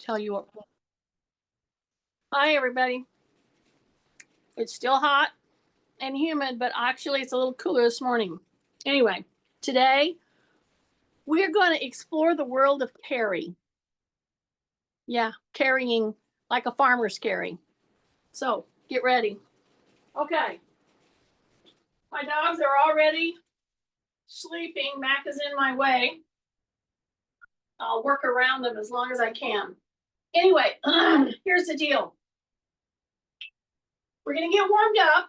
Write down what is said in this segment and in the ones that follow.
tell you what. Hi, everybody. It's still hot and humid, but actually it's a little cooler this morning. Anyway, today we're going to explore the world of carry. Yeah, carrying like a farmer's carry. So get ready. Okay. My dogs are already sleeping. Mac is in my way. I'll work around them as long as I can. Anyway, here's the deal. We're going to get warmed up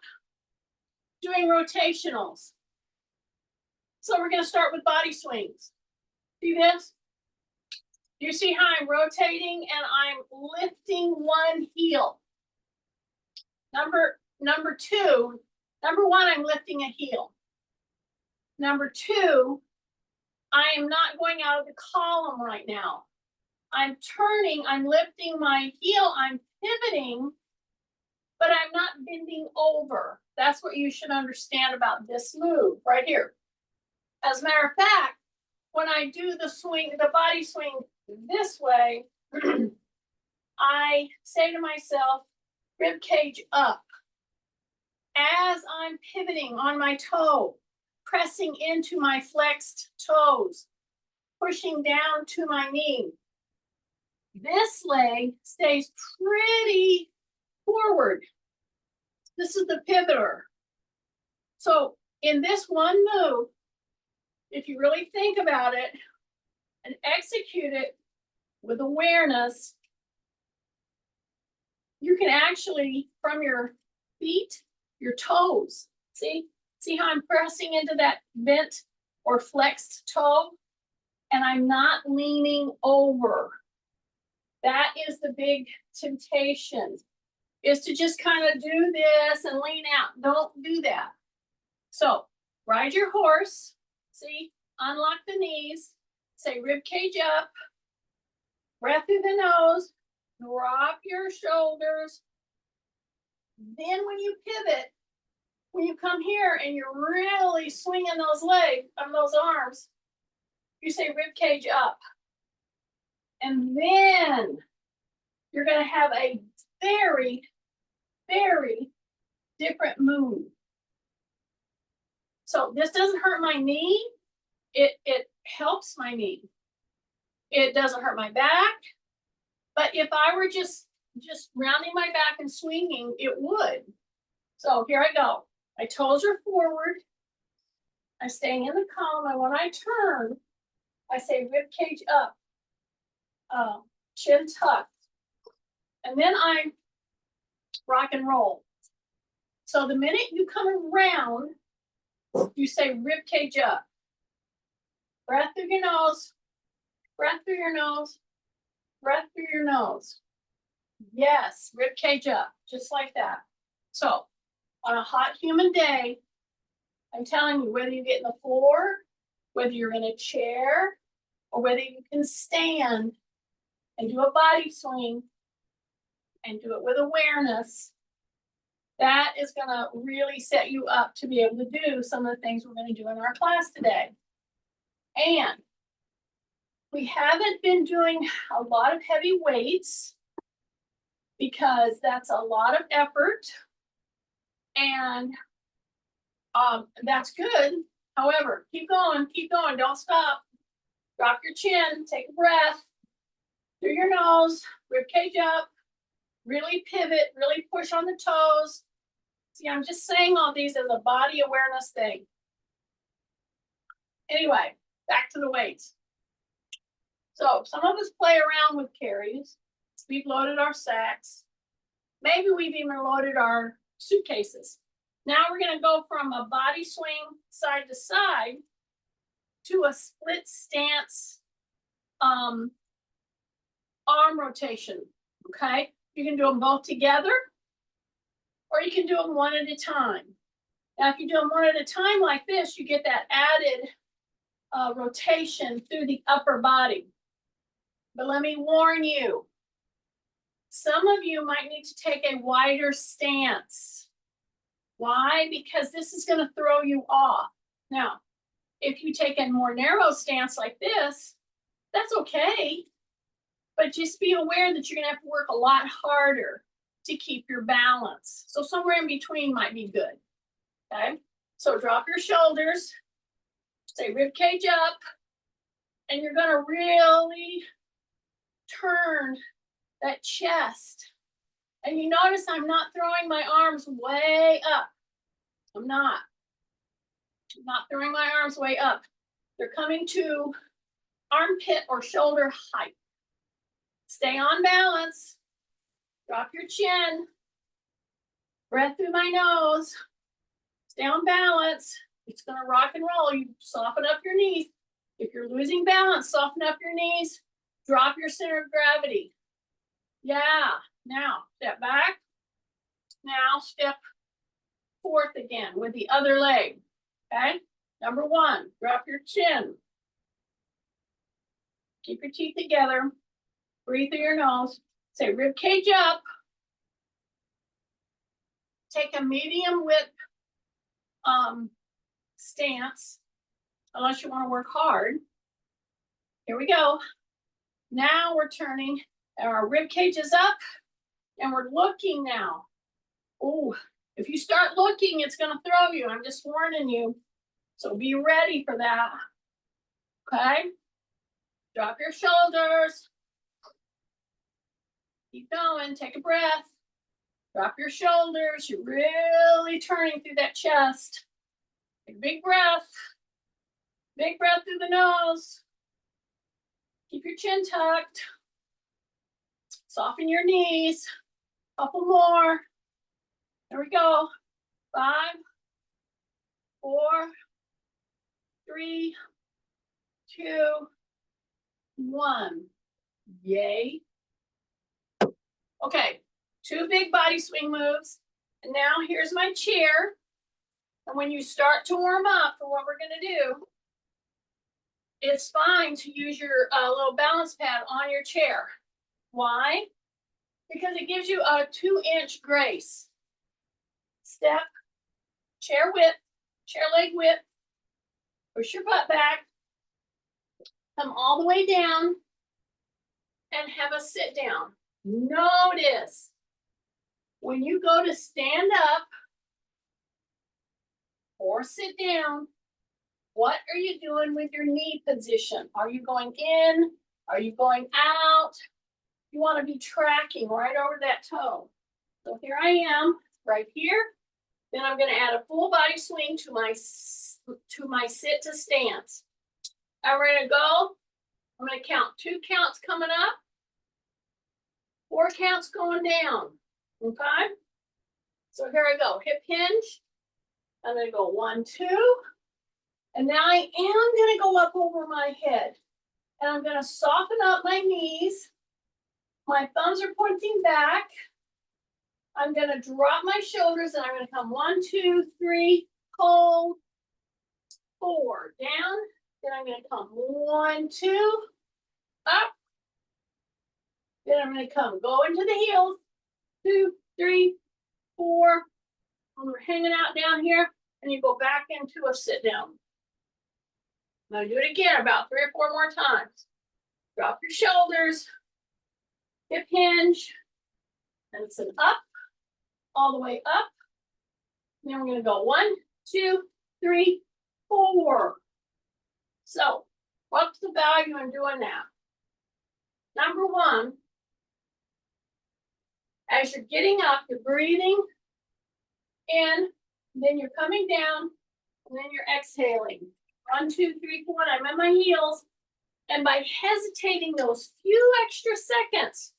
doing rotationals. So we're going to start with body swings. See this? Do you see how I'm rotating and I'm lifting one heel? Number one, I'm lifting a heel. Number two, I am not going out of the column right now. I'm turning, I'm lifting my heel, I'm pivoting, but I'm not bending over. That's what you should understand about this move right here. As a matter of fact, when I do the swing, the body swing this way, I say to myself, rib cage up. As I'm pivoting on my toe, pressing into my flexed toes, pushing down to my knee. This leg stays pretty forward. This is the pivoter. So in this one move, if you really think about it and execute it with awareness, you can actually, from your feet, your toes, see how I'm pressing into that bent or flexed toe, and I'm not leaning over. That is the big temptation, is to just kind of do this and lean out. Don't do that. So ride your horse, see, unlock the knees, say rib cage up, breath through the nose, drop your shoulders. Then when you pivot, when you come here and you're really swinging those legs, those arms, you say rib cage up. And then you're going to have a very, very different move. So this doesn't hurt my knee. It helps my knee. It doesn't hurt my back. But if I were just rounding my back and swinging, it would. So here I go. My toes are forward. I'm staying in the column. And when I turn, I say rib cage up, chin tucked. And then I rock and roll. So the minute you come around, you say rib cage up. Breath through your nose, breath through your nose, breath through your nose. Yes, rib cage up, just like that. So on a hot, humid day, I'm telling you, whether you get in the floor, whether you're in a chair, or whether you can stand and do a body swing and do it with awareness, that is going to really set you up to be able to do some of the things we're going to do in our class today. And we haven't been doing a lot of heavy weights because that's a lot of effort, and that's good. However, keep going, don't stop. Drop your chin, take a breath through your nose, rib cage up, really pivot, really push on the toes. See, I'm just saying all these as a body awareness thing. Anyway, back to the weights. So some of us play around with carries. We've loaded our sacks. Maybe we've even loaded our suitcases. Now we're going to go from a body swing side to side to a split stance arm rotation, okay? You can do them both together, or you can do them one at a time. Now, if you do them one at a time like this, you get that added rotation through the upper body. But let me warn you, some of you might need to take a wider stance. Why? Because this is going to throw you off. Now, if you take a more narrow stance like this, that's okay. But just be aware that you're gonna have to work a lot harder to keep your balance. So somewhere in between might be good, okay? So drop your shoulders, say rib cage up, and you're gonna really turn that chest. And you notice I'm not throwing my arms way up. I'm not throwing my arms way up. They're coming to armpit or shoulder height. Stay on balance. Drop your chin. Breath through my nose. Stay on balance. It's going to rock and roll. You soften up your knees. If you're losing balance, soften up your knees. Drop your center of gravity. Yeah. Now, step back. Now, step forth again with the other leg. Okay? Number one, drop your chin. Keep your teeth together. Breathe through your nose. Say rib cage up. Take a medium width stance, unless you want to work hard. Here we go. Now we're turning, our rib cage is up, and we're looking now. Oh, if you start looking, it's going to throw you. I'm just warning you. So be ready for that. Okay? Drop your shoulders. Keep going. Take a breath. Drop your shoulders. You're really turning through that chest. Take a big breath. Big breath through the nose. Keep your chin tucked. Soften your knees. Couple more. There we go. 5, 4, 3, 2, 1. Yay. Okay, 2 big body swing moves. And now here's my chair. And when you start to warm up for what we're going to do, it's fine to use your little balance pad on your chair. Why? Because it gives you a 2-inch grace. Step, chair width, chair leg width. Push your butt back. Come all the way down and have a sit down. Notice when you go to stand up or sit down, what are you doing with your knee position? Are you going in? Are you going out? You want to be tracking right over that toe. So here I am, right here. Then I'm going to add a full body swing to my sit to stance. I'm ready to go. I'm going to count 2 counts coming up, 4 counts going down. Okay? So here I go. Hip hinge. I'm going to go 1, 2. And now I am going to go up over my head. And I'm going to soften up my knees. My thumbs are pointing back. I'm going to drop my shoulders and I'm going to come 1, 2, 3, hold, 4, down. Then I'm going to come 1, 2, up. Then I'm going to come, go into the heels, 2, 3, 4. And we're hanging out down here, and you go back into a sit down. I'm going to do it again about 3 or 4 more times. Drop your shoulders, hip hinge, and it's an up, all the way up. And then we're going to go 1, 2, 3, 4. So, what's the value in doing that? Number one, as you're getting up, you're breathing in, then you're coming down, and then you're exhaling. 1, 2, 3, 4, and I'm on my heels. And by hesitating those few extra seconds,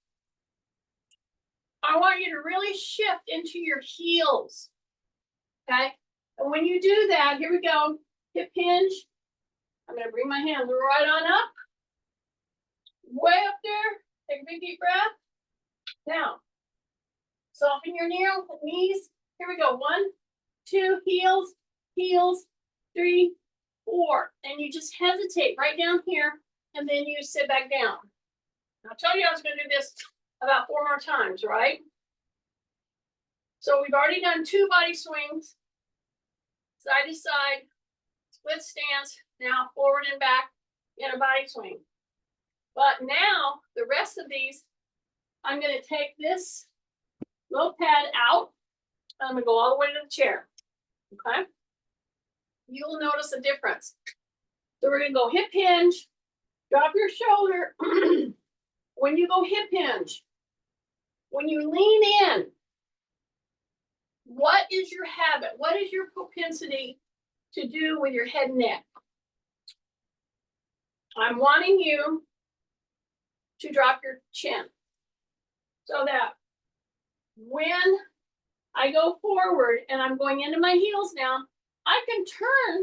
I want you to really shift into your heels. Okay? And when you do that, here we go. Hip hinge. I'm going to bring my hands right on up. Way up there. Take a big deep breath. Now, soften your knees. Here we go. 1, 2, heels, heels, 3, 4. And you just hesitate right down here, and then you sit back down. I told you I was going to do this about 4 more times, right? So we've already done 2 body swings, side to side, split stance, now forward and back in a body swing. But now the rest of these, I'm going to take this little pad out. I'm going to go all the way to the chair. Okay. You'll notice a difference. So we're going to go hip hinge, drop your shoulder. When you go hip hinge, when you lean in, what is your habit? What is your propensity to do with your head and neck? I'm wanting you to drop your chin so that when I go forward and I'm going into my heels now, I can turn,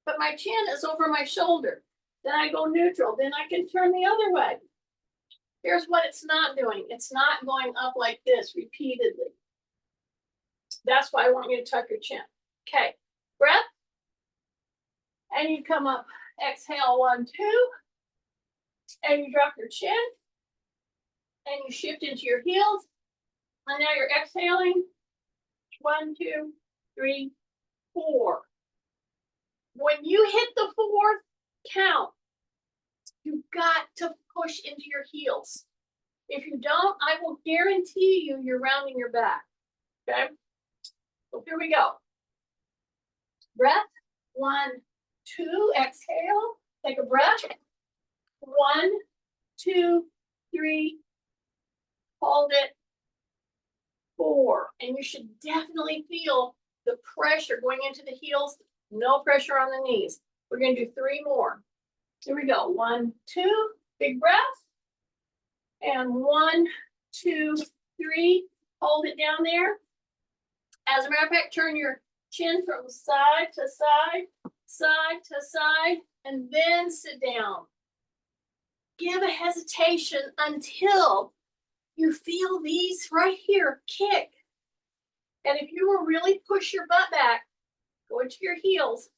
but my chin is over my shoulder. Then I go neutral. Then I can turn the other way. Here's what it's not doing. It's not going up like this repeatedly. That's why I want you to tuck your chin. Okay, breath. And you come up, exhale, 1, 2. And you drop your chin. And you shift into your heels. And now you're exhaling. 1, 2, 3, 4. When you hit the 4th count, you've got to push into your heels. If you don't, I will guarantee you you're rounding your back. Okay? So here we go. Breath. 1, 2. Exhale. Take a breath. 1, 2, 3. Hold it. 4. And you should definitely feel the pressure going into the heels. No pressure on the knees. We're going to do 3 more. Here we go. 1, 2. Big breath. And 1, 2, 3. Hold it down there. As a matter of fact, turn your chin from side to side, side to side, and then sit down. Give a hesitation until you feel these right here kick. And if you will really push your butt back, go into your heels,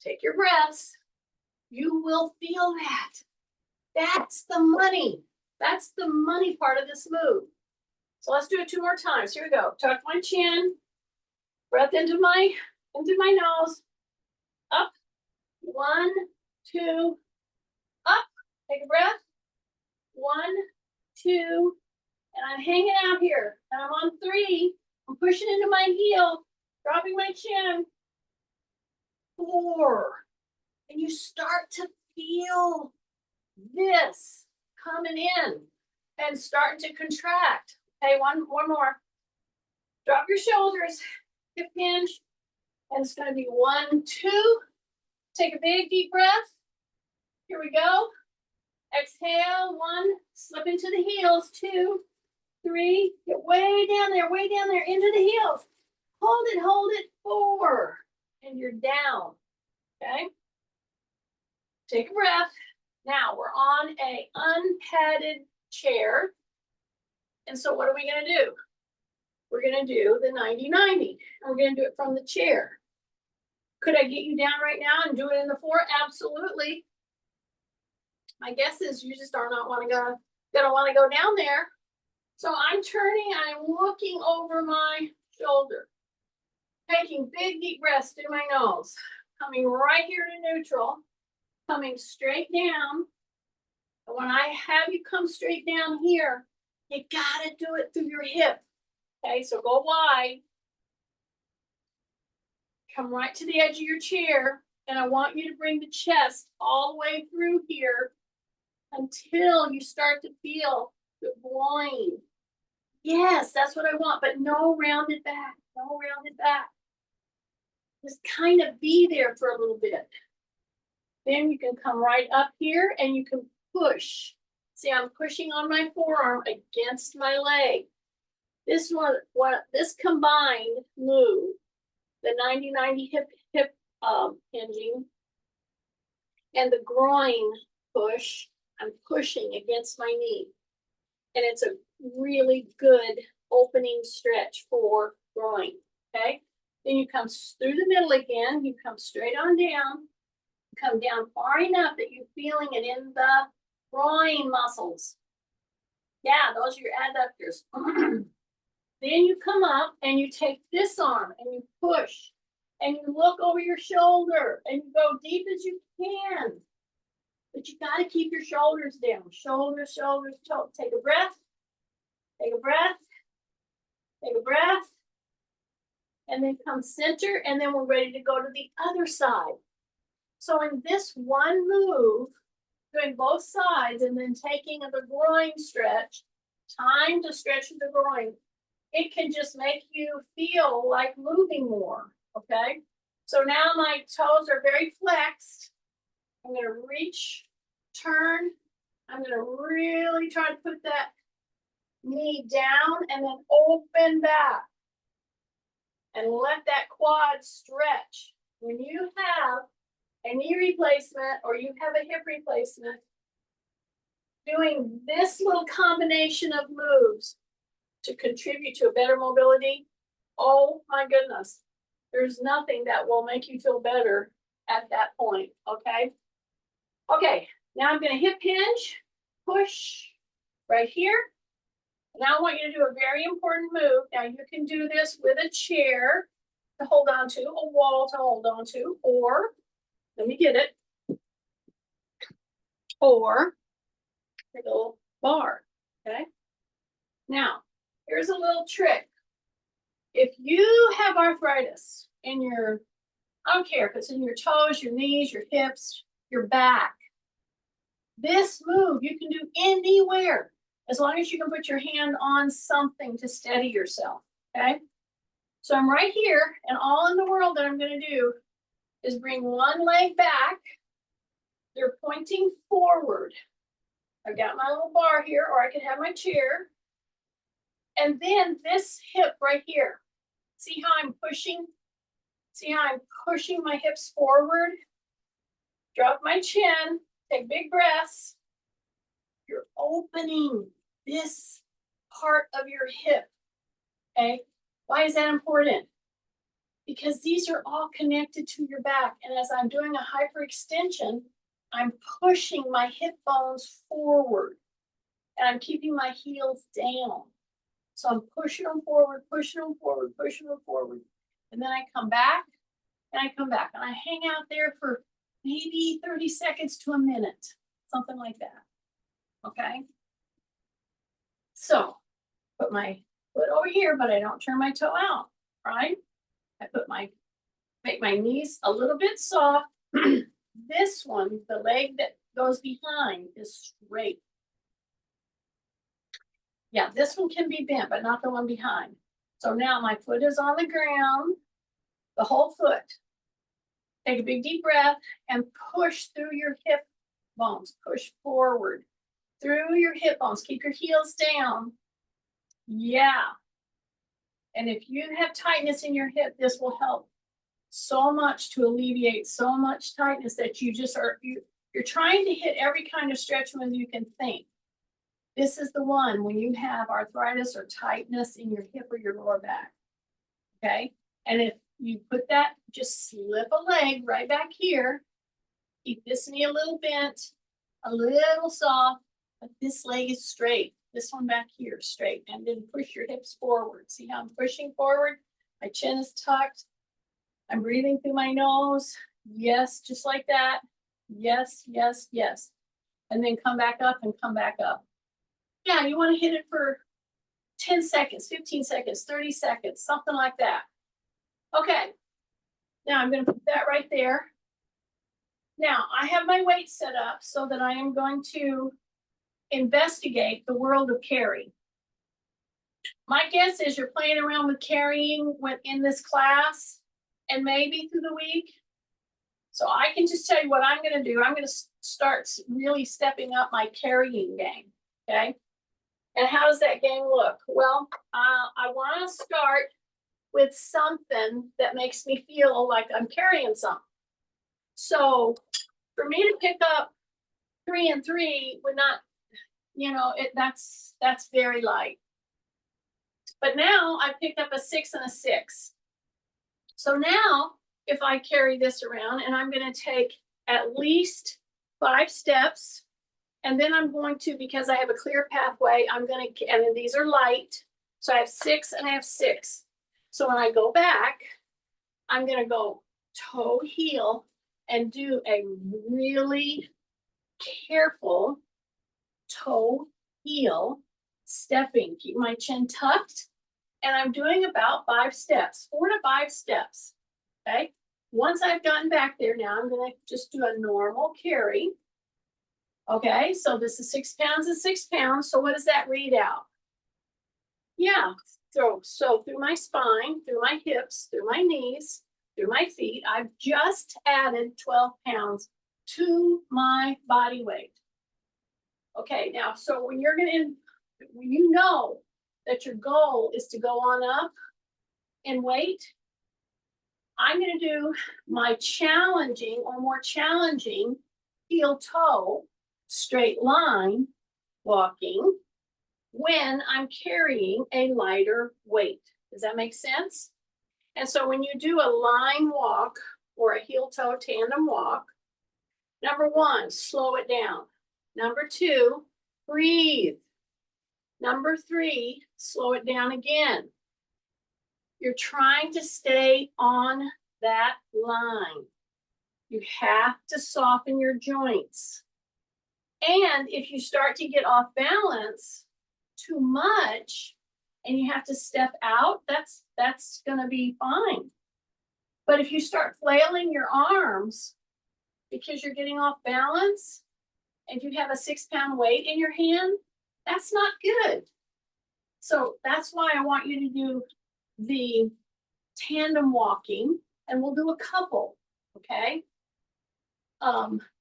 take your breaths, you will feel that. That's the money. That's the money part of this move. So let's do it 2 more times. Here we go. Tuck my chin, breath into my nose, up, 1, 2, up. Take a breath, 1, 2, and I'm hanging out here. And I'm on 3. I'm pushing into my heel, dropping my chin. 4. And you start to feel this coming in and starting to contract. Okay, one more. Drop your shoulders, hip hinge, and it's going to be 1, 2. Take a big deep breath. Here we go. Exhale, 1. Slip into the heels. 2, 3. Get way down there, into the heels. Hold it. 4. And you're down. Okay. Take a breath. Now we're on a unpadded chair. And so what are we going to do? We're going to do the 90-90. And we're going to do it from the chair. Could I get you down right now and do it in the 4? Absolutely. My guess is you just are not gonna want to go down there. So I'm turning, I'm looking over my shoulder. Taking big deep breaths through my nose. Coming right here to neutral. Coming straight down. And when I have you come straight down here, you gotta do it through your hip. Okay, so go wide. Come right to the edge of your chair. And I want you to bring the chest all the way through here until you start to feel the groin. Yes, that's what I want, but no rounded back. No rounded back. Just kind of be there for a little bit. Then you can come right up here and you can push. See, I'm pushing on my forearm against my leg. This one, this combined move, the 90-90 hip hinging, and the groin push, I'm pushing against my knee. And it's a really good opening stretch for groin, okay? Then you come through the middle again, you come straight on down, come down far enough that you're feeling it in the groin muscles. Yeah, those are your adductors. Then you come up and you take this arm and you push and you look over your shoulder and you go deep as you can. But you gotta keep your shoulders down. Shoulders, shoulders, shoulders. Take a breath. Take a breath. Take a breath. And then come center, and then we're ready to go to the other side. So in this one move, doing both sides and then taking the groin stretch, time to stretch the groin, it can just make you feel like moving more, okay? So now my toes are very flexed. I'm gonna reach, turn. I'm gonna really try to put that knee down and then open back. And let that quad stretch. When you have a knee replacement or you have a hip replacement, doing this little combination of moves to contribute to a better mobility, oh my goodness, there's nothing that will make you feel better at that point, okay? Okay, now I'm gonna hip hinge, push right here. Now I want you to do a very important move. Now you can do this with a chair to hold on to, a wall to hold on to, or, let me get it, or a little bar, okay? Now, here's a little trick. If you have arthritis in your, I don't care if it's in your toes, your knees, your hips, your back, this move you can do anywhere, as long as you can put your hand on something to steady yourself, okay? So I'm right here, and all in the world that I'm gonna do is bring one leg back. They're pointing forward. I've got my little bar here, or I could have my chair. And then this hip right here. See how I'm pushing? See how I'm pushing my hips forward? Drop my chin, take big breaths. You're opening this part of your hip, okay? Why is that important? Because these are all connected to your back. And as I'm doing a hyperextension, I'm pushing my hip bones forward. And I'm keeping my heels down. So I'm pushing them forward, pushing them forward, pushing them forward. And then I come back, and I come back. And I hang out there for maybe 30 seconds to a minute. Something like that. Okay? So, put my foot over here, but I don't turn my toe out, right? I make my knees a little bit soft. This one, the leg that goes behind, is straight. Yeah, this one can be bent, but not the one behind. So now my foot is on the ground, the whole foot. Take a big deep breath and push through your hip bones. Push forward through your hip bones. Keep your heels down. Yeah. And if you have tightness in your hip, this will help so much to alleviate so much tightness that you just are, you're trying to hit every kind of stretch move you can think. This is the one when you have arthritis or tightness in your hip or your lower back, okay? And if you put that, just slip a leg right back here. Keep this knee a little bent, a little soft, but this leg is straight. This one back here, straight. And then push your hips forward. See how I'm pushing forward? My chin is tucked. I'm breathing through my nose. Yes, just like that. Yes, yes, yes. And then come back up and come back up. Yeah, you want to hit it for 10 seconds, 15 seconds, 30 seconds, something like that. Okay. Now I'm going to put that right there. Now I have my weight set up so that I am going to investigate the world of carry. My guess is you're playing around with carrying in this class and maybe through the week. So I can just tell you what I'm going to do. I'm going to start really stepping up my carrying game, okay? And how does that game look? Well, I want to start with something that makes me feel like I'm carrying something. So for me to pick up 3 and 3 would not, that's very light. But now I picked up a 6 and a 6. So now if I carry this around, and I'm going to take at least 5 steps, and then I'm going to, because I have a clear pathway, I'm going to, and these are light. So I have 6 and I have 6. So when I go back, I'm going to go toe heel and do a really careful toe heel stepping. Keep my chin tucked. And I'm doing about 5 steps, 4 to 5 steps. Okay. Once I've gotten back there, now I'm going to just do a normal carry. Okay. So this is 6 pounds and 6 pounds. So what does that read out? Yeah. So through my spine, through my hips, through my knees, through my feet, I've just added 12 pounds to my body weight. Okay. Now, so when you know that your goal is to go on up in weight, I'm going to do my challenging or more challenging heel toe straight line walking when I'm carrying a lighter weight. Does that make sense? And so when you do a line walk or a heel toe tandem walk, number 1, slow it down. Number 2, breathe. Number 3, slow it down again. You're trying to stay on that line. You have to soften your joints. And if you start to get off balance too much and you have to step out, that's going to be fine. But if you start flailing your arms because you're getting off balance and you have a 6-pound weight in your hand, that's not good. So that's why I want you to do the tandem walking, and we'll do a couple, okay?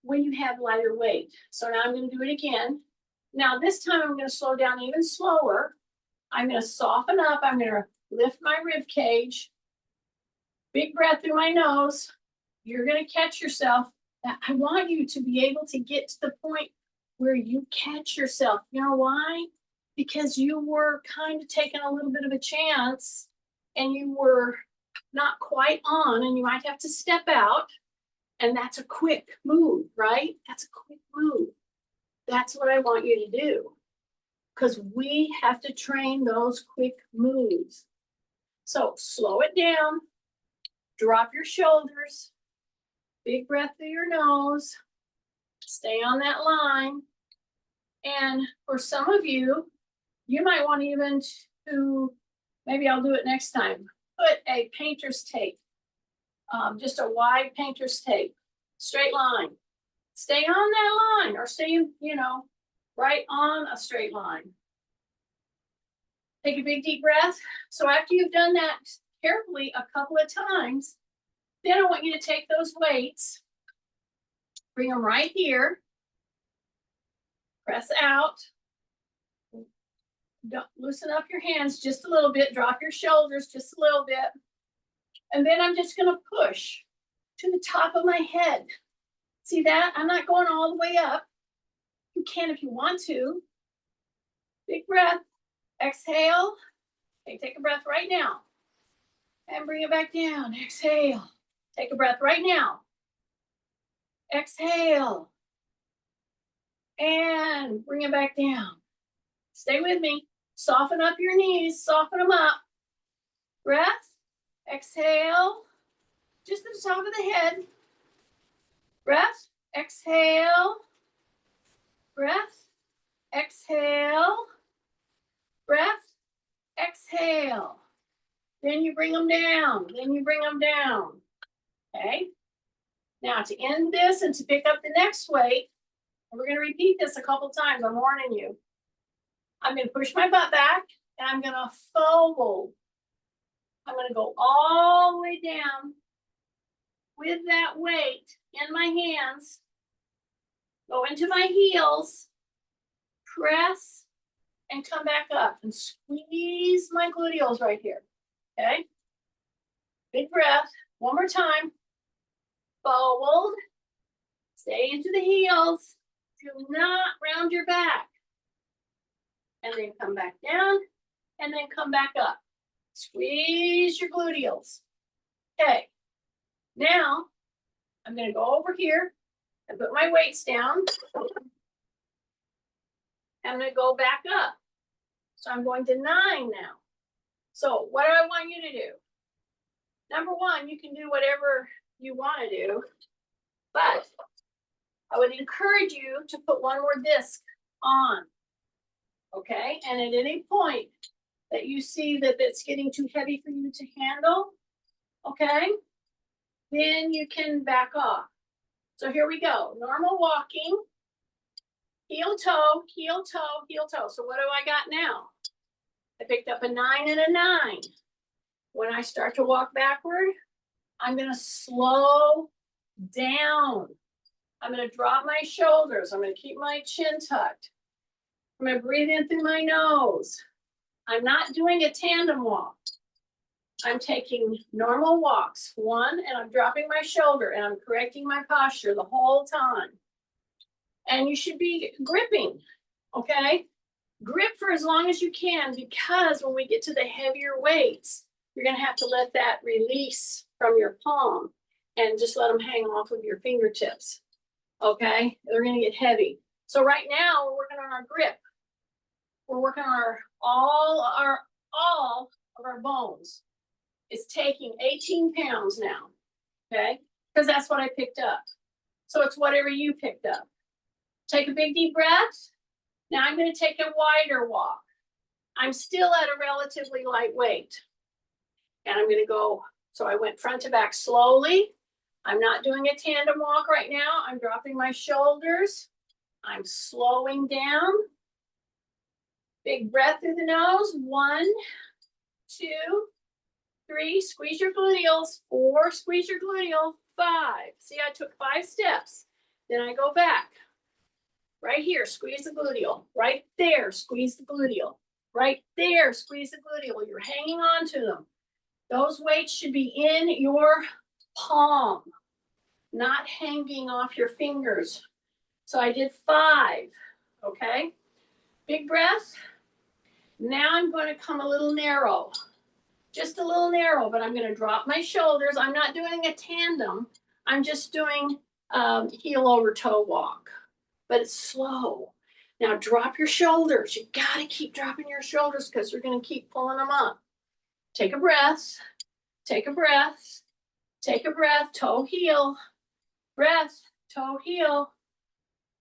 When you have lighter weight. So now I'm going to do it again. Now this time I'm going to slow down even slower. I'm going to soften up. I'm going to lift my rib cage. Big breath through my nose. You're going to catch yourself. I want you to be able to get to the point where you catch yourself. You know why? Because you were kind of taking a little bit of a chance and you were not quite on, and you might have to step out. And that's a quick move, right? That's a quick move. That's what I want you to do, because we have to train those quick moves. So slow it down, drop your shoulders, big breath through your nose, stay on that line. And for some of you, you might want even to, maybe I'll do it next time, put a painter's tape, just a wide painter's tape, straight line. Stay on that line, or stay, right on a straight line. Take a big deep breath. So after you've done that carefully a couple of times, then I want you to take those weights, bring them right here, press out. Don't loosen up your hands just a little bit, drop your shoulders just a little bit. And then I'm just going to push to the top of my head. See that? I'm not going all the way up. You can if you want to. Big breath. Exhale. Okay, take a breath right now. And bring it back down. Exhale. Take a breath right now. Exhale. And bring it back down. Stay with me. Soften up your knees. Soften them up. Breath. Exhale. Just at the top of the head. Breath. Exhale. Breath. Exhale. Breath. Exhale. Then you bring them down. Then you bring them down. Okay. Now to end this and to pick up the next weight, and we're going to repeat this a couple times. I'm warning you. I'm going to push my butt back and I'm going to fold. I'm going to go all the way down with that weight in my hands. Go into my heels. Press and come back up and squeeze my gluteals right here. Okay. Big breath. One more time. Fold. Stay into the heels. Do not round your back. And then come back down. And then come back up. Squeeze your gluteals. Okay. Now, I'm going to go over here and put my weights down. I'm going to go back up. So I'm going to 9 now. So what do I want you to do? Number 1, you can do whatever you want to do. But I would encourage you to put one more disc on. Okay, and at any point that you see that it's getting too heavy for you to handle, okay, then you can back off. So here we go. Normal walking, heel toe, heel toe, heel toe. So what do I got now? I picked up a 9 and a 9. When I start to walk backward, I'm going to slow down. I'm going to drop my shoulders. I'm going to keep my chin tucked. I'm going to breathe in through my nose. I'm not doing a tandem walk. I'm taking normal walks. One, and I'm dropping my shoulder and I'm correcting my posture the whole time. And you should be gripping, okay? Grip for as long as you can, because when we get to the heavier weights, you're gonna have to let that release from your palm and just let them hang off of your fingertips, okay? They're gonna get heavy. So right now we're working on our grip. We're working on all of our bones. It's taking 18 pounds now, okay? Because that's what I picked up. So it's whatever you picked up. Take a big deep breath. Now I'm going to take a wider walk. I'm still at a relatively light weight. And I'm going to go, so I went front to back slowly. I'm not doing a tandem walk right now. I'm dropping my shoulders. I'm slowing down. Big breath through the nose. 1, 2, 3, squeeze your gluteals. 4, squeeze your gluteal. 5. See, I took 5 steps. Then I go back. Right here, squeeze the gluteal. Right there, squeeze the gluteal. Right there, squeeze the gluteal. You're hanging on to them. Those weights should be in your palm, not hanging off your fingers. So I did 5, okay? Big breath. Now I'm going to come a little narrow. Just a little narrow, but I'm going to drop my shoulders. I'm not doing a tandem. I'm just doing heel over toe walk, but it's slow. Now drop your shoulders. You got to keep dropping your shoulders because you're going to keep pulling them up. Take a breath. Take a breath. Take a breath. Toe, heel. Breath. Toe, heel.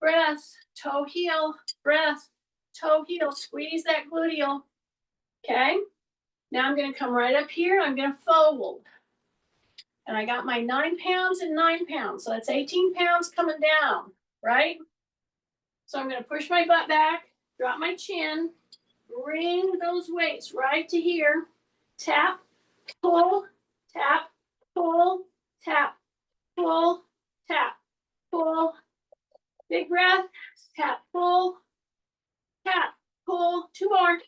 Breath. Toe, heel. Breath. Toe, heel. Squeeze that gluteal. Okay? Now I'm going to come right up here. I'm going to fold. And I got my 9 pounds and 9 pounds. So that's 18 pounds coming down, right? So I'm going to push my butt back, drop my chin, bring those weights right to here. Tap, pull, tap, pull, tap, pull, tap, pull. Big breath. Tap, pull, tap, pull. 2 more.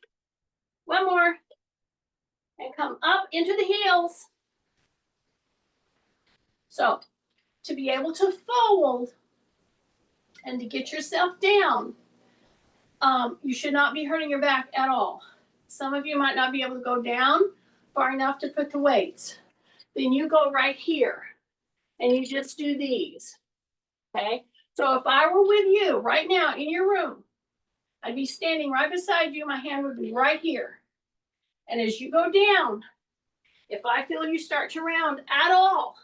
1 more. And come up into the heels. So to be able to fold and to get yourself down, you should not be hurting your back at all. Some of you might not be able to go down far enough to put the weights. Then you go right here and you just do these, okay? So if I were with you right now in your room, I'd be standing right beside you. My hand would be right here. And as you go down, if I feel you start to round at all,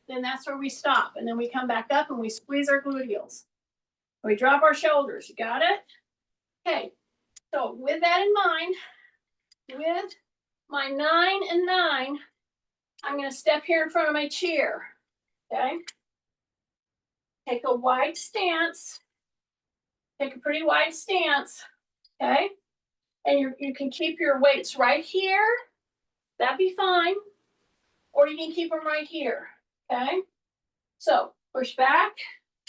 then that's where we stop. And then we come back up and we squeeze our gluteals. We drop our shoulders. You got it? Okay. So with that in mind, with my 9 and 9, I'm going to step here in front of my chair. Okay. Take a wide stance. Take a pretty wide stance. Okay. And you can keep your weights right here. That'd be fine. Or you can keep them right here. Okay. So push back,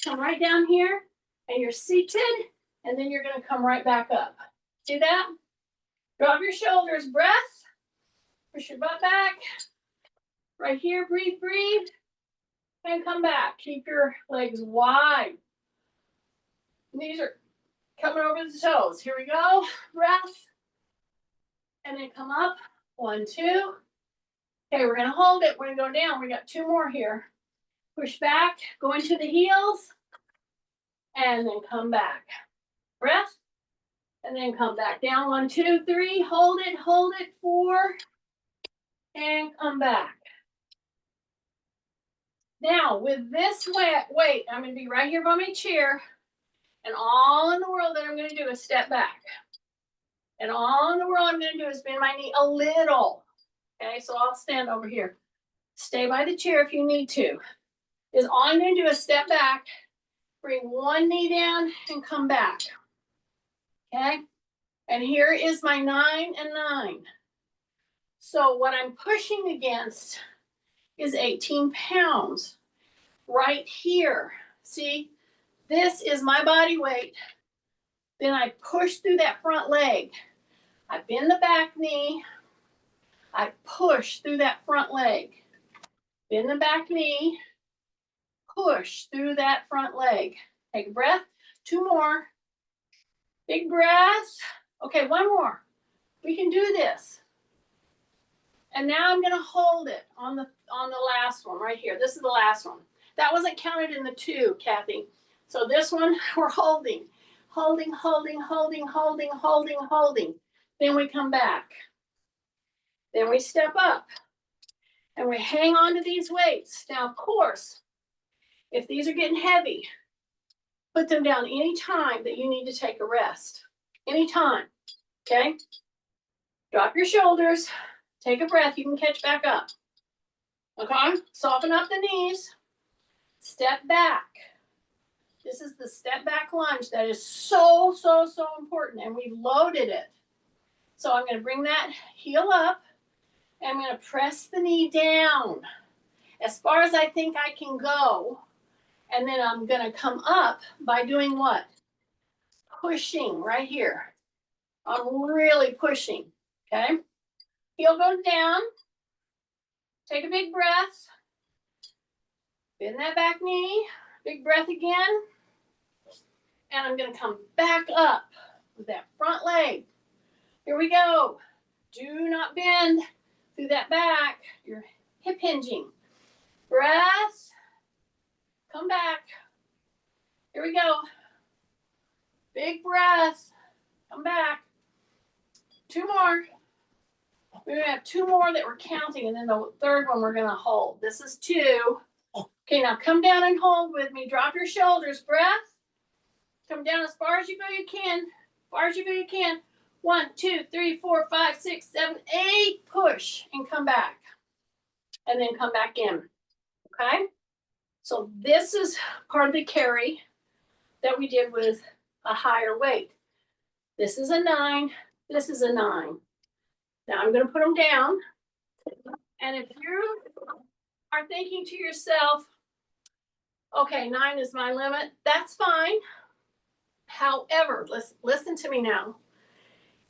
come right down here, and you're seated, and then you're going to come right back up. See that? Drop your shoulders, breath, push your butt back. Right here, breathe, breathe, and come back. Keep your legs wide. And these are coming over the toes. Here we go. Breath. And then come up. 1, 2. Okay, we're going to hold it. We're going to go down. We got 2 more here. Push back, go into the heels, and then come back. Breath, and then come back down. 1, 2, 3. Hold it, 4, and come back. Now with this weight, I'm going to be right here by my chair, and all in the world that I'm going to do is step back. And all in the world I'm going to do is bend my knee a little. Okay, so I'll stand over here. Stay by the chair if you need to. Is all I'm going to do is step back, bring one knee down, and come back. Okay, and here is my 9 and 9. So what I'm pushing against is 18 pounds right here. See, this is my body weight. Then I push through that front leg. I bend the back knee. I push through that front leg. Bend the back knee. Push through that front leg. Take a breath. 2 more. Big breath. Okay, 1 more. We can do this. And now I'm going to hold it on the last one right here. This is the last one. That wasn't counted in the 2, Kathy. So this one we're holding. Holding, holding, holding, holding, holding, holding. Then we come back. Then we step up. And we hang on to these weights. Now, of course, if these are getting heavy, put them down any time that you need to take a rest. Anytime. Okay? Drop your shoulders. Take a breath. You can catch back up. Okay? Soften up the knees. Step back. This is the step back lunge that is so, so, so important. And we've loaded it. So I'm going to bring that heel up. And I'm going to press the knee down as far as I think I can go. And then I'm going to come up by doing what? Pushing right here. I'm really pushing. Okay? Heel goes down. Take a big breath. Bend that back knee. Big breath again. And I'm going to come back up with that front leg. Here we go. Do not bend through that back. You're hip hinging. Breath. Come back. Here we go. Big breath. Come back. 2 more. We're going to have 2 more that we're counting, and then the third one we're going to hold. This is 2. Okay, now come down and hold with me. Drop your shoulders. Breath. Come down as far as you go you can. As far as you go you can. 1, 2, 3, 4, 5, 6, 7, 8. Push and come back. And then come back in. Okay? So this is part of the carry that we did with a higher weight. This is a 9. This is a 9. Now I'm going to put them down. And if you are thinking to yourself, okay, 9 is my limit, that's fine. However, listen to me now.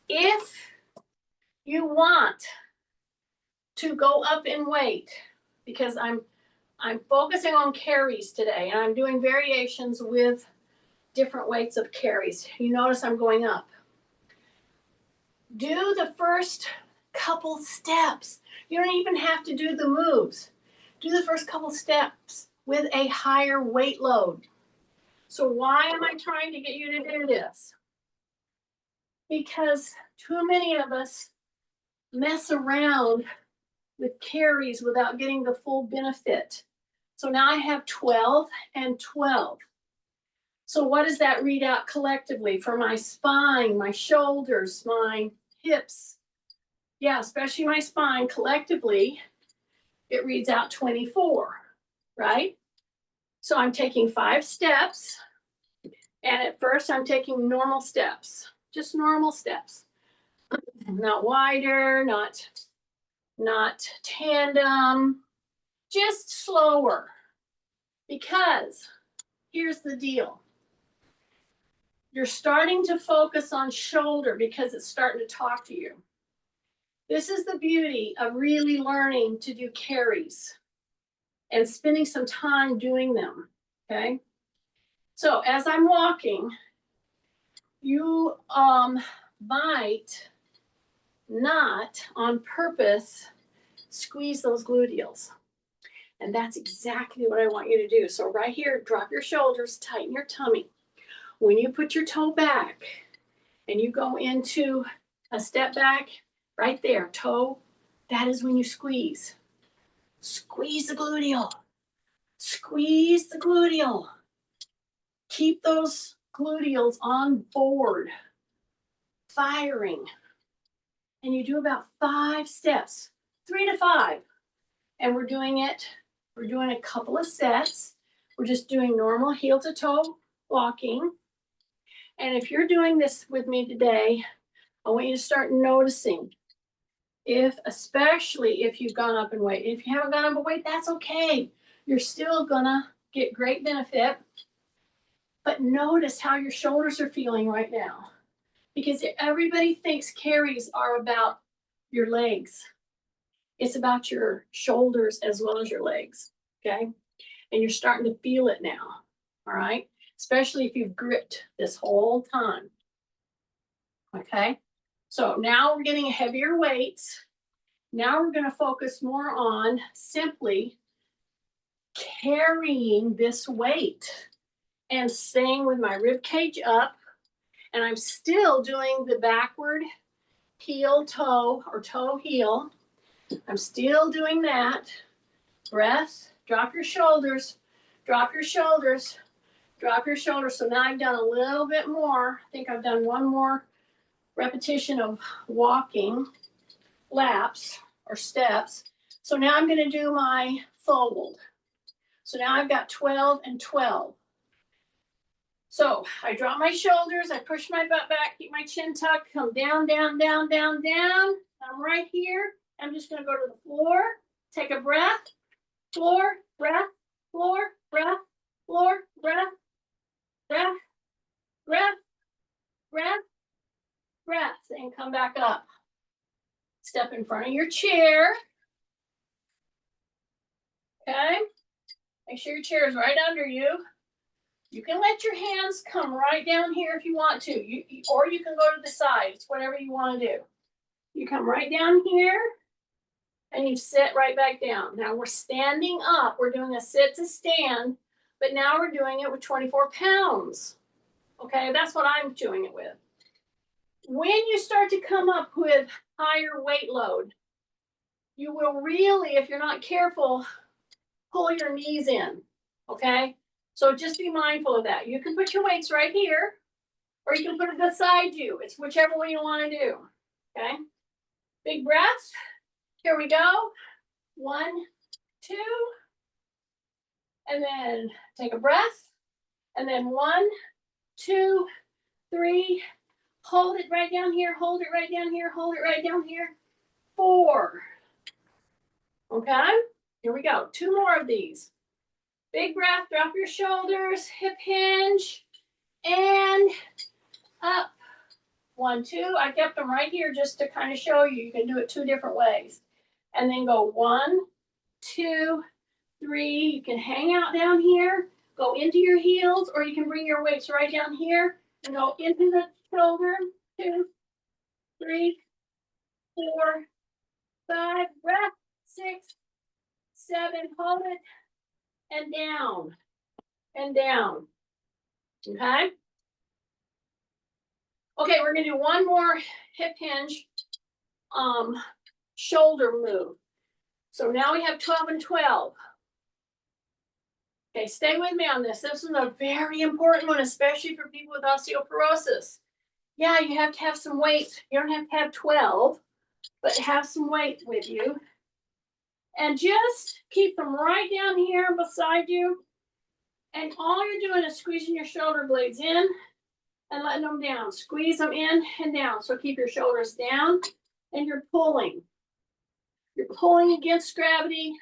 If you want to go up in weight, because I'm focusing on carries today, and I'm doing variations with different weights of carries. You notice I'm going up. Do the first couple steps. You don't even have to do the moves. Do the first couple steps with a higher weight load. So why am I trying to get you to do this? Because too many of us mess around with carries without getting the full benefit. So now I have 12 and 12. So what does that read out collectively for my spine, my shoulders, my hips? Yeah, especially my spine. Collectively, it reads out 24, right? So I'm taking 5 steps. And at first I'm taking normal steps, just normal steps. Not wider, not tandem, just slower. Because here's the deal. You're starting to focus on shoulder because it's starting to talk to you. This is the beauty of really learning to do carries and spending some time doing them, okay? So as I'm walking, you might not on purpose squeeze those gluteals. And that's exactly what I want you to do. So right here, drop your shoulders, tighten your tummy. When you put your toe back and you go into a step back, right there, toe, that is when you squeeze. Squeeze the gluteal. Squeeze the gluteal. Keep those gluteals on board, firing. And you do about 5 steps, 3 to 5. And we're doing a couple of sets. We're just doing normal heel to toe walking. And if you're doing this with me today, I want you to start noticing especially if you've gone up in weight. If you haven't gone up in weight, that's okay. You're still gonna get great benefit. But notice how your shoulders are feeling right now. Because everybody thinks carries are about your legs. It's about your shoulders as well as your legs, okay? And you're starting to feel it now, all right? Especially if you've gripped this whole time, okay? So now we're getting heavier weights. Now we're gonna focus more on simply carrying this weight and staying with my rib cage up. And I'm still doing the backward heel toe or toe heel. I'm still doing that. Breath, drop your shoulders, drop your shoulders, drop your shoulders. So now I've done a little bit more. I think I've done one more repetition of walking laps or steps. So now I'm going to do my fold. So now I've got 12 and 12. So I drop my shoulders, I push my butt back, keep my chin tucked, come down, down, down, down, down. I'm right here. I'm just going to go to the floor, take a breath, floor, breath, floor, breath, floor, breath, breath, breath, breath, breath, and come back up. Step in front of your chair. Okay? Make sure your chair is right under you. You can let your hands come right down here if you want to, or you can go to the side. It's whatever you want to do. You come right down here, and you sit right back down. Now we're standing up. We're doing a sit to stand, but now we're doing it with 24 pounds. Okay, that's what I'm doing it with. When you start to come up with higher weight load, you will really, if you're not careful, pull your knees in, okay? So just be mindful of that. You can put your weights right here, or you can put it beside you. It's whichever way you want to do, okay? Big breaths. Here we go. 1, 2. And then take a breath. And then 1, 2, 3. Hold it right down here. Hold it right down here. Hold it right down here. 4. Okay? Here we go. 2 more of these. Big breath, drop your shoulders, hip hinge, and up. 1, 2. I kept them right here just to kind of show you. You can do it 2 different ways. And then go 1, 2, 3. You can hang out down here, go into your heels, or you can bring your weights right down here and go into the shoulder. 2, 3, 4, 5. Breath. 6, 7. Hold it. And down. And down. Okay? Okay, we're gonna do one more hip hinge shoulder move. So now we have 12 and 12. Okay, stay with me on this. This is a very important one, especially for people with osteoporosis. Yeah, you have to have some weight. You don't have to have 12, but have some weight with you. And just keep them right down here beside you. And all you're doing is squeezing your shoulder blades in and letting them down. Squeeze them in and down. So keep your shoulders down and you're pulling. You're pulling against gravity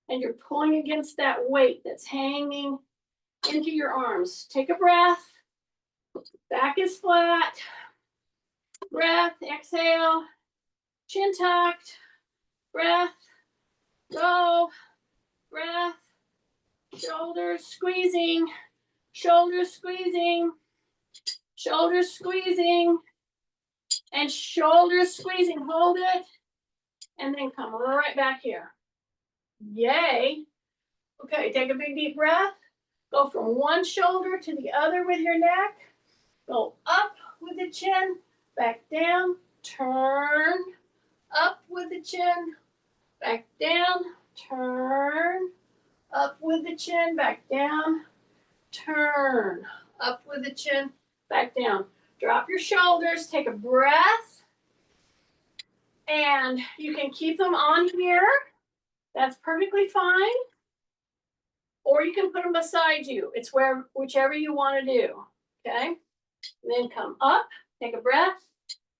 and you're pulling against that weight that's hanging into your arms. Take a breath. Back is flat. Breath, exhale. Chin tucked. Breath. Go. Breath. Shoulders squeezing. Shoulders squeezing. Shoulders squeezing. And shoulders squeezing. Hold it. And then come right back here. Yay. Okay, take a big deep breath. Go from one shoulder to the other with your neck. Go up with the chin, back down, turn, up with the chin, back down, turn, Up with the chin, back down, turn. Up with the chin, back down. Drop your shoulders, take a breath, and you can keep them on here. That's perfectly fine. Or you can put them beside you. It's whichever you want to do, okay? And then come up, take a breath,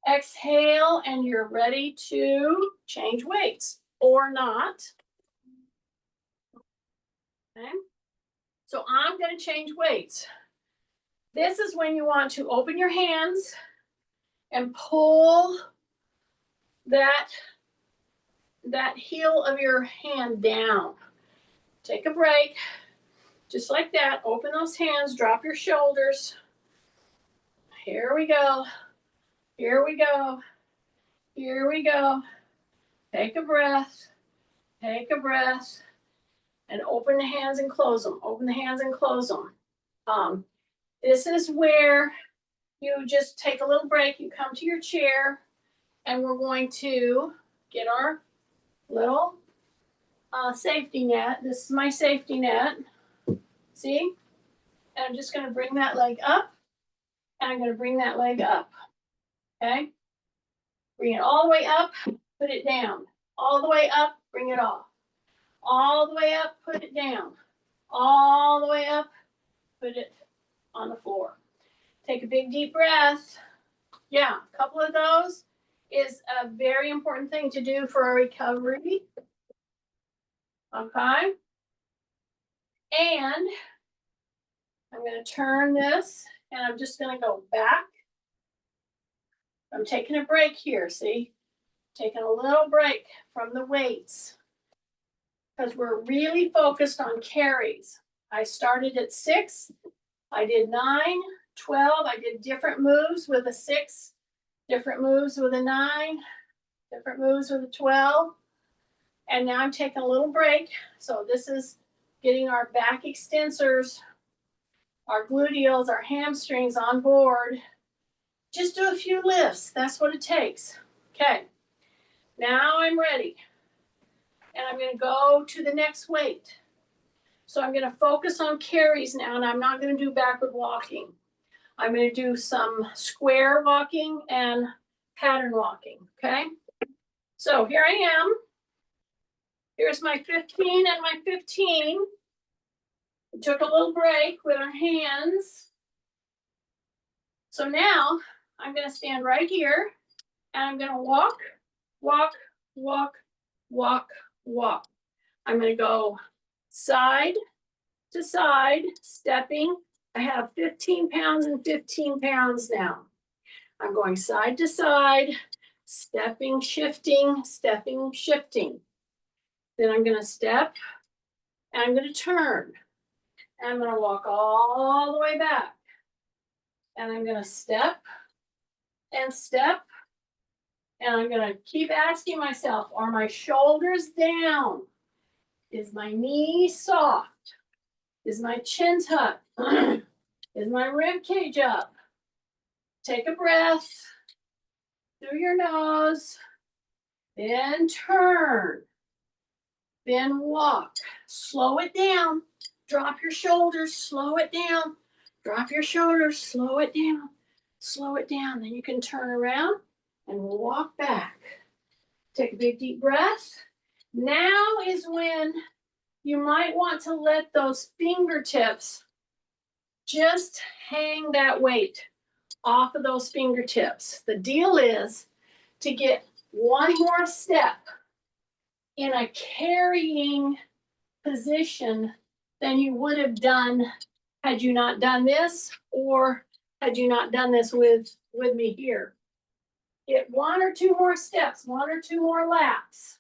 exhale, and you're ready to change weights or not. Okay? So I'm going to change weights. This is when you want to open your hands and pull that heel of your hand down. Take a break, just like that. Open those hands, drop your shoulders. Here we go. Here we go. Here we go. Take a breath. Take a breath. And open the hands and close them. Open the hands and close them. This is where you just take a little break. You come to your chair, and we're going to get our little safety net. This is my safety net. See? And I'm just going to bring that leg up, and I'm going to bring that leg up. Okay? Bring it all the way up, put it down. All the way up, bring it off. All the way up, put it down. All the way up, put it on the floor. Take a big deep breath. Yeah, a couple of those is a very important thing to do for a recovery. Okay. And I'm going to turn this, and I'm just going to go back. I'm taking a break here, see? Taking a little break from the weights because we're really focused on carries. I started at 6. I did 9, 12. I did different moves with a 6, different moves with a 9, different moves with a 12. And now I'm taking a little break. So this is getting our back extensors, our gluteals, our hamstrings on board. Just do a few lifts. That's what it takes. Okay. Now I'm ready. And I'm going to go to the next weight. So I'm going to focus on carries now, and I'm not going to do backward walking. I'm going to do some square walking and pattern walking, okay? So here I am. Here's my 15 and my 15. We took a little break with our hands. So now I'm going to stand right here, and I'm going to walk, walk, walk, walk, walk. I'm going to go side to side, stepping. I have 15 pounds and 15 pounds now. I'm going side to side, stepping, shifting, stepping, shifting. Then I'm going to step, and I'm going to turn. And I'm going to walk all the way back. And I'm going to step and step. And I'm going to keep asking myself, are my shoulders down? Is my knee soft? Is my chin tucked? Is my rib cage up? Take a breath through your nose, then turn, then walk. Slow it down. Drop your shoulders, slow it down. Drop your shoulders, slow it down. Slow it down. Then you can turn around and walk back. Take a big deep breath. Now is when you might want to let those fingertips just hang that weight off of those fingertips. The deal is to get one more step in a carrying position than you would have done had you not done this, or had you not done this with me here. Get 1 or 2 more steps, 1 or 2 more laps.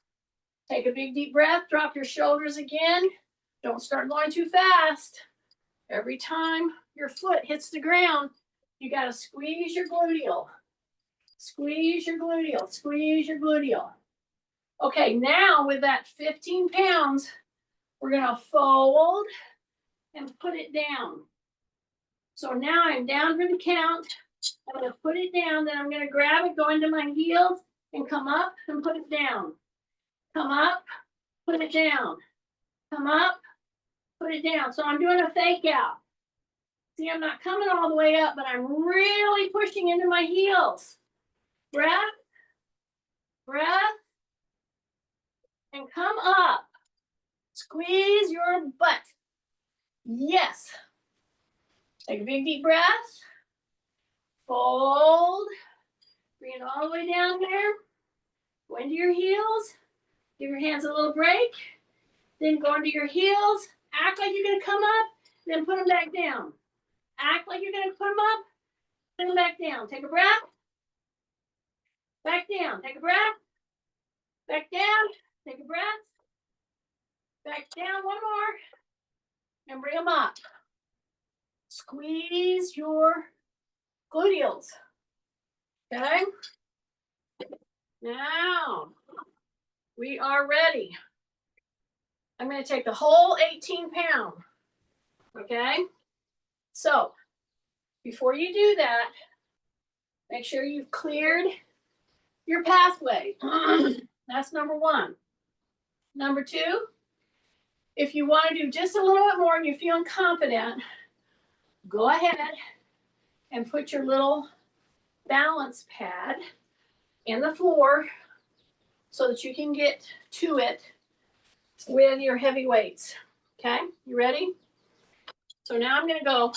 Take a big deep breath, drop your shoulders again. Don't start going too fast. Every time your foot hits the ground, you got to squeeze your gluteal. Squeeze your gluteal, squeeze your gluteal. Okay, now with that 15 pounds, we're going to fold and put it down. So now I'm down for the count. I'm going to put it down, then I'm going to grab it, go into my heels, and come up and put it down. Come up, put it down. Come up, Put it down. So I'm doing a fake out. See, I'm not coming all the way up, but I'm really pushing into my heels. Breath, breath, and come up. Squeeze your butt. Yes. Take a big deep breath. Fold. Bring it all the way down there. Go into your heels. Give your hands a little break. Then go into your heels. Act like you're going to come up. Then put them back down. Act like you're going to put them up. Put them back down. Take a breath. Back down. Take a breath. Back down. Take a breath. Back down. One more. And bring them up. Squeeze your gluteals. Okay? Now, we are ready. I'm going to take the whole 18-pound. Okay? So, before you do that, make sure you've cleared your pathway. That's number one. Number two, if you want to do just a little bit more and you're feeling confident, go ahead and put your little balance pad in the floor so that you can get to it with your heavy weights. Okay, you ready? So now I'm going to go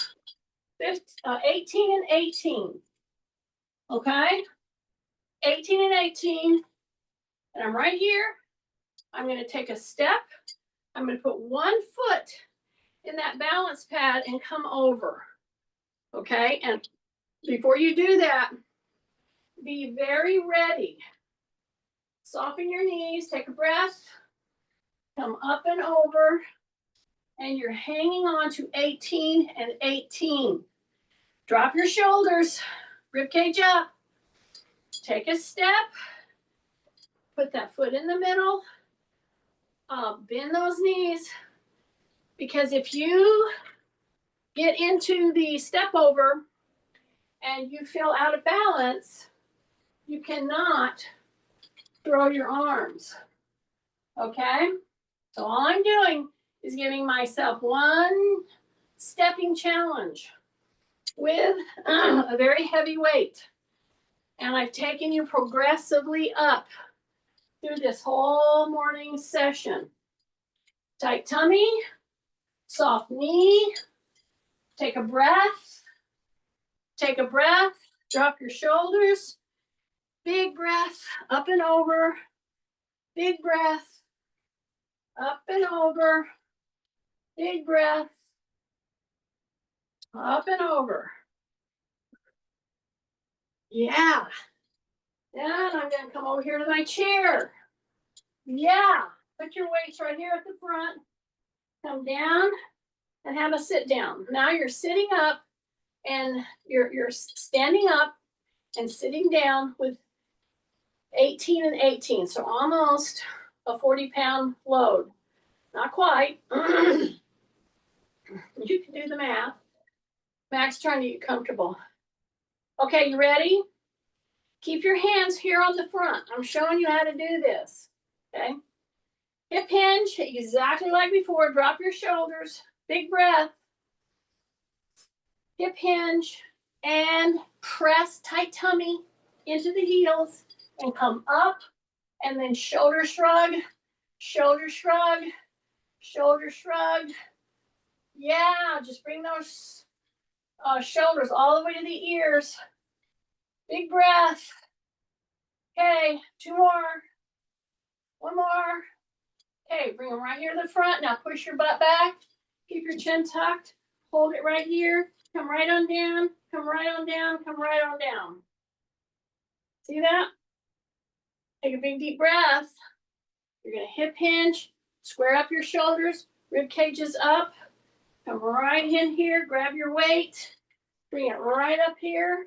18 and 18. Okay, 18 and 18. And I'm right here. I'm going to take a step. I'm going to put one foot in that balance pad and come over. Okay, and before you do that, be very ready. Soften your knees, take a breath, come up and over, and you're hanging on to 18 and 18. Drop your shoulders, ribcage up, take a step, put that foot in the middle, bend those knees, because if you get into the step over and you feel out of balance, you cannot throw your arms. Okay? So all I'm doing is giving myself one stepping challenge with a very heavy weight. And I've taken you progressively up through this whole morning session. Tight tummy, soft knee, take a breath, drop your shoulders, big breath, up and over, big breath, up and over, big breath, up and over. Yeah. Then I'm going to come over here to my chair. Yeah. Put your weights right here at the front. Come down and have a sit down. Now you're sitting up and you're standing up and sitting down with 18 and 18. So almost a 40-pound load. Not quite. You can do the math. Max trying to get comfortable. Okay, you ready? Keep your hands here on the front. I'm showing you how to do this. Okay? Hip hinge, exactly like before. Drop your shoulders. Big breath. Hip hinge and press tight tummy into the heels and come up and then shoulder shrug, shoulder shrug, shoulder shrug. Yeah, just bring those shoulders all the way to the ears. Big breath. Okay, two more. One more. Okay, bring them right here to the front. Now push your butt back. Keep your chin tucked. Hold it right here. Come right on down. Come right on down. Come right on down. See that? Take a big deep breath. You're going to hip hinge. Square up your shoulders. Rib cages up. Come right in here. Grab your weight. Bring it right up here.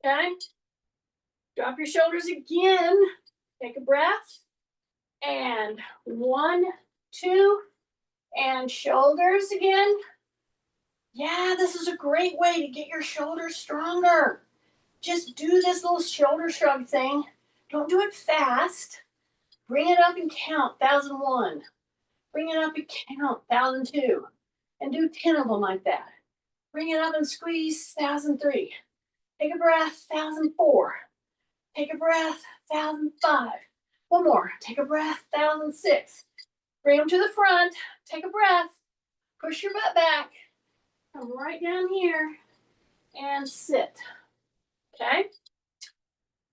Okay? Drop your shoulders again. Take a breath. And 1, 2. And shoulders again. Yeah, this is a great way to get your shoulders stronger. Just do this little shoulder shrug thing. Don't do it fast. Bring it up and count. 1001, Bring it up and count 1,002 and do 10 of them like that. Bring it up and squeeze 1,003. Take a breath, 1,004. Take a breath, 1,005. One more. Take a breath, 1,006. Bring them to the front. Take a breath. Push your butt back. Come right down here and sit. Okay?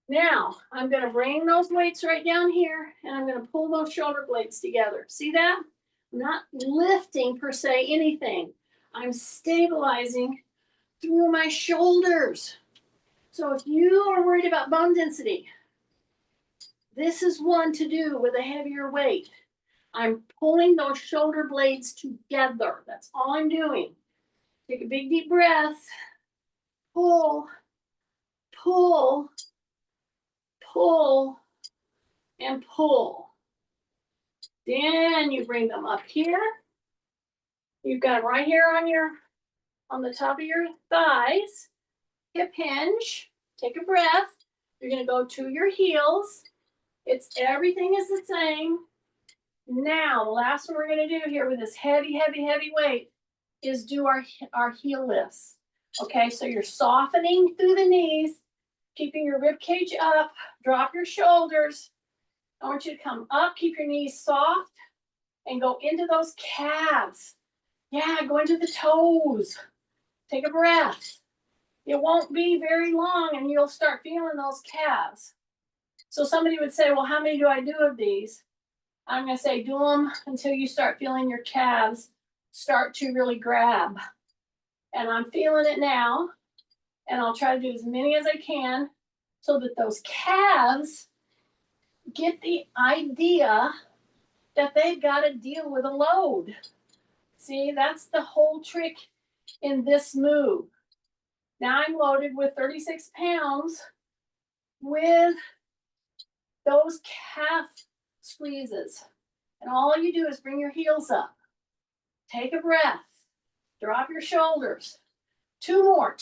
Now, I'm going to bring those weights right down here, and I'm going to pull those shoulder blades together. See that? I'm not lifting per se anything. I'm stabilizing through my shoulders. So if you are worried about bone density, this is one to do with a heavier weight. I'm pulling those shoulder blades together. That's all I'm doing. Take a big deep breath. Pull, pull, pull, and pull. Then you bring them up here. You've got them right here on the top of your thighs. Hip hinge. Take a breath. You're going to go to your heels. Everything is the same. Now, the last one we're going to do here with this heavy, heavy, heavy weight is do our heel lifts. Okay, so you're softening through the knees, keeping your rib cage up, drop your shoulders. I want you to come up, keep your knees soft, and go into those calves. Yeah, go into the toes. Take a breath. It won't be very long and you'll start feeling those calves. So somebody would say, well, how many do I do of these? I'm going to say do them until you start feeling your calves start to really grab. And I'm feeling it now. And I'll try to do as many as I can so that those calves get the idea that they've got to deal with a load. See, that's the whole trick in this move. Now I'm loaded with 36 pounds with those calf squeezes. And all you do is bring your heels up. Take a breath. Drop your shoulders. Two more.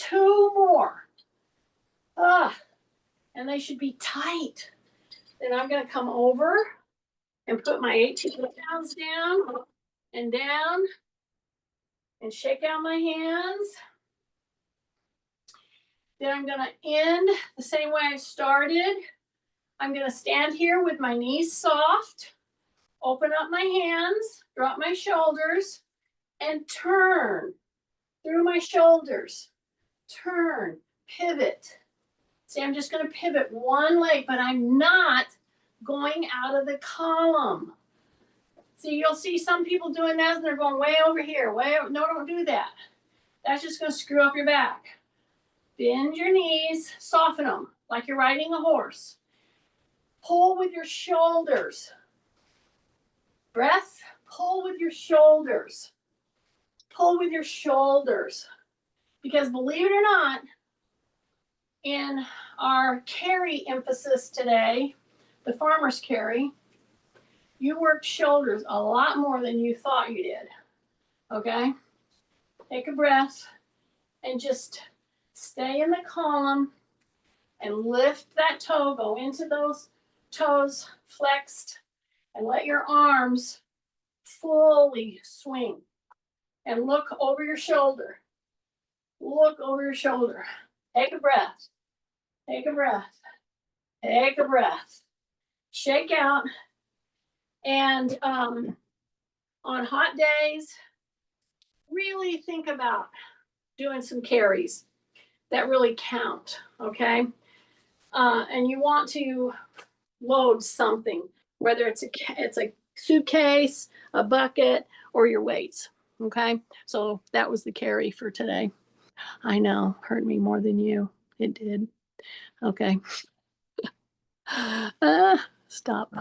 And they should be tight. Then I'm going to come over and put my 18 pounds down and shake out my hands. Then I'm going to end the same way I started. I'm going to stand here with my knees soft, open up my hands, drop my shoulders, and turn through my shoulders. Turn, pivot. See, I'm just going to pivot one leg, but I'm not going out of the column. See, you'll see some people doing that and they're going way over here. No, don't do that. That's just going to screw up your back. Bend your knees, soften them like you're riding a horse. Pull with your shoulders. Breath, pull with your shoulders. Pull with your shoulders. Because believe it or not, in our carry emphasis today, the farmer's carry, you worked shoulders a lot more than you thought you did. Okay? Take a breath and just stay in the column and lift that toe. Go into those toes flexed and let your arms fully swing. And look over your shoulder. Look over your shoulder. Take a breath. Take a breath. Take a breath. Shake out. And on hot days, really think about doing some carries that really count, okay? And you want to load something, whether it's a suitcase, a bucket, or your weights, okay? So that was the carry for today. I know, hurt me more than you. It did. Okay. Stop.